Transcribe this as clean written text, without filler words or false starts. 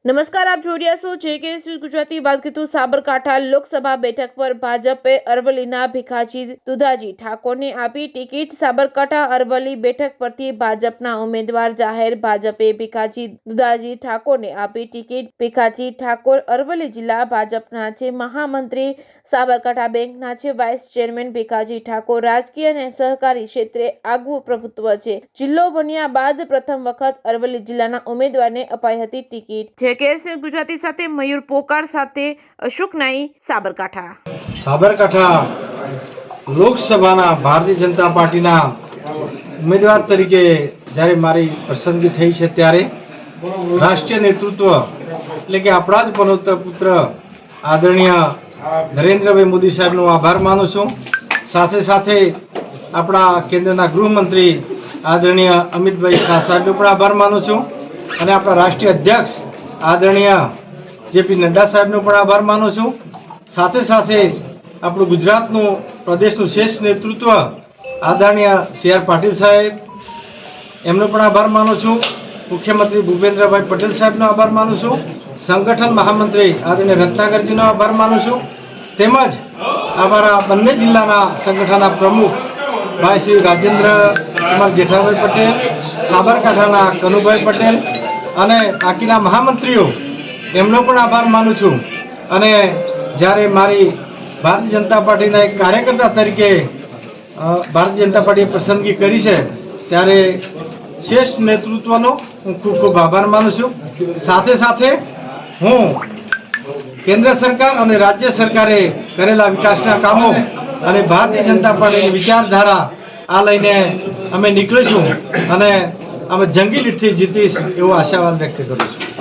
નમસ્કાર, આપ જોઈ રહ્યા છો JKS ગુજરાતી. વાત કરીશું સાબરકાંઠા લોકસભા બેઠક પર ભાજપે અરવલ્લીના ભીખાજી દુધાજી ઠાકોરને આપી ટિકિટ. સાબરકાંઠા અરવલ્લી બેઠક પરથી ભાજપના ઉમેદવાર જાહેર. ભાજપે ભીખાજી દુધાજી ઠાકોરને આપી ટિકિટ. ભીખાજી ઠાકોર અરવલ્લી જિલ્લા ભાજપના છે મહામંત્રી, સાબરકાંઠા બેંકના છે વાઇસ ચેરમેન. ભીખાજી ઠાકોર રાજકીય અને સહકારી ક્ષેત્રે આગવું પ્રભુત્વ છે. જિલ્લો બન્યા બાદ પ્રથમ વખત અરવલ્લી જિલ્લાના ઉમેદવારને અપાઈ હતી ટિકિટ. JKS ગુજરાતી સાથે મયુર પોકાર સાથે અશોક નાઈ, સાબરકાંઠા લોકસભાના ભારતીય જનતા પાર્ટીના ઉમેદવાર તરીકે જ્યારે મારી પસંદગી થઈ છે ત્યારે રાષ્ટ્રીય નેતૃત્વ એટલે કે આપણા જ પનોતા પુત્ર આદરણીય નરેન્દ્રભાઈ મોદી સાહેબનો આભાર માનું છું. સાથે સાથે આપણા કેન્દ્રના ગૃહમંત્રી આદરણીય અમિતભાઈ શાહ સાહેબનો પણ આભાર માનું છું અને આપણા રાષ્ટ્રીય અધ્યક્ષ આદરણીય જેપી નડ્ડા સાહેબનો પણ આભાર માનું છું. સાથે સાથે આપણું ગુજરાતનું પ્રદેશનું શ્રેષ્ઠ નેતૃત્વ આદરણીય CR પાટીલ સાહેબ એમનો પણ આભાર માનું છું. મુખ્યમંત્રી ભૂપેન્દ્રભાઈ પટેલ સાહેબનો આભાર માનું છું. સંગઠન મહામંત્રી આદરણીય રત્નાકરજીનો આભાર માનું છું. તેમજ અમારા બંને જિલ્લાના સંગઠનના પ્રમુખ ભાઈ શ્રી રાજેન્દ્ર કુમાર જેઠાભાઈ પટેલ, સાબરકાંઠાના કનુભાઈ પટેલ અને બાકીના મહામંત્રીઓ એમનો પણ આભાર માનું છું. અને જ્યારે મારી ભારતીય જનતા પાર્ટીના એક કાર્યકર્તા તરીકે ભારતીય જનતા પાર્ટીએ પસંદગી કરી છે ત્યારે શ્રેષ્ઠ નેતૃત્વનો હું ખૂબ ખૂબ આભાર માનું છું. સાથે સાથે હું કેન્દ્ર સરકાર અને રાજ્ય સરકારે કરેલા વિકાસના કામો અને ભારતીય જનતા પાર્ટીની વિચારધારા આ લઈને અમે નીકળીશું અને અમે જંગી લીડથી જીતીશ એવો આશાવાદ વ્યક્ત કરું છું.